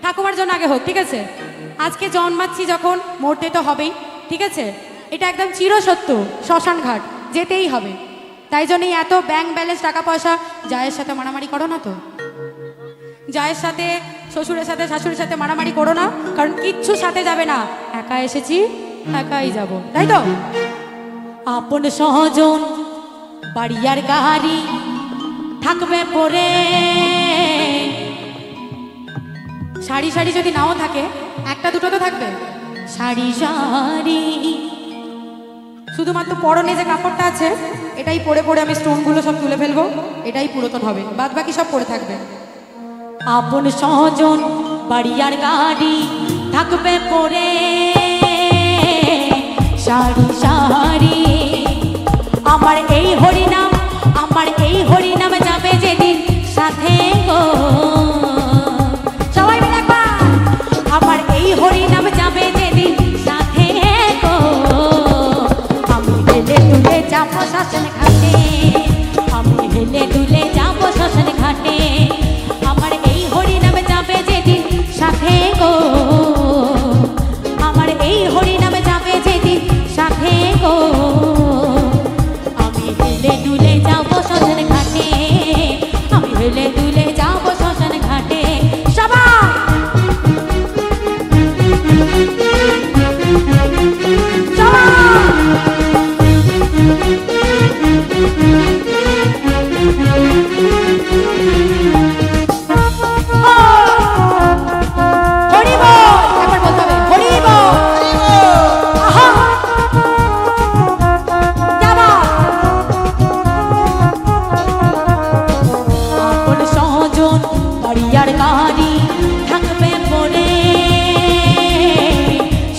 ঠাকুমার জন্য আগে হোক, ঠিক আছে? আজকে জন্মাচ্ছি যখন, মরতে তো হবেই, ঠিক আছে? এটা একদম চিরসত্য, শ্মশান ঘাট যেতেই হবে। তাই জন্যই এত ব্যাংক ব্যালেন্স টাকা পয়সা। জায়ের সাথে মারামারি করো না তো, জায়ের সাথে শ্বশুরের সাথে শাশুড়ির সাথে মারামারি করো না, কারণ কিচ্ছু সাথে যাবে না। একা এসেছি, একাই যাব, তাই তো? আপন সহজন বাড়ি আর গাড়ি থাকবে পরে, শাড়ি শাড়ি যদি নাও থাকে, একটা দুটো তো থাকবে। শাড়ি শাড়ি শুধুমাত্র পরনে যে কাপড়টা আছে এটাই পরে পরে আমি স্টোনগুলো সব তুলে ফেলবো, এটাই পুরাতন হবে, বাদ বাকি সব পরে থাকবে। আপন সহজন বাড়ি আর গাড়ি থাকবে পরে, শাড়ি শাড়ি আমার এই হরিনাম, আমার এই হরিনাম যাবে যেদিন সাথে গো। সবাই মিলে একবার, আমার এই হরিনাম যাবে যেদিন সাথে গো। আমি হেলে দুলে যাবো শ্মশান ঘাটে, আমি হেলে দুলে যাবো শ্মশান ঘাটে। আমার এই হরিনাম যাবে যেদিন সাথে গো, আমার এই হরিনাম যাবে যেদিন সাথে গো। আমি হেলে দুলে যাবো শ্মশান ঘাটে, আমি হেলে দুলে যাবো শ্মশান ঘাটে। সবাই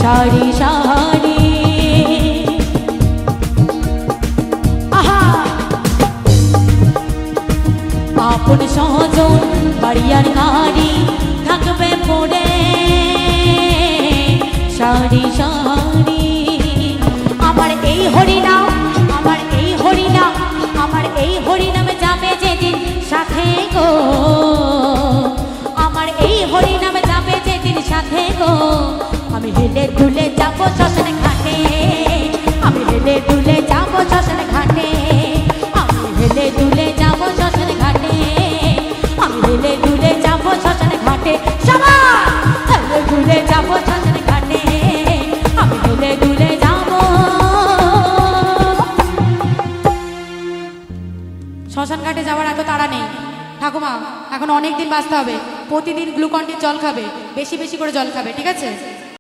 শাড়ি শাড়ি আপন সহজন বাড়ি আর গাড়ি থাকবে পড়ে, শাড়ি শাড়ি আমার এই হরিনাম, আমার এই হরিনাম, আমার এই হরিনাম যাবে যেদিন সাথে গো। আমার এই হরিনাম যাবে যেদিন সাথে গো। আমি হেলে দুলে যাবো শ্মশান ঘাটে, আমি হেলে দুলে যাবো শ্মশান ঘাটে, আমি হেলে দুলে যাবো শ্মশান ঘাটে, আমি হেলে দুলে যাবো শ্মশান ঘাটে। সবাই হেলে দুলে যাবো শ্মশান ঘাটে, আমি হেলে দুলে যাবো। শ্মশান ঘাটে যাওয়ার এত তাড়া নেই ঠাকুমা, এখন অনেক দিন বাঁচতে হবে। প্রতিদিন গ্লুকন-ডির জল খাবে, বেশি বেশি করে জল খাবে, ঠিক আছে?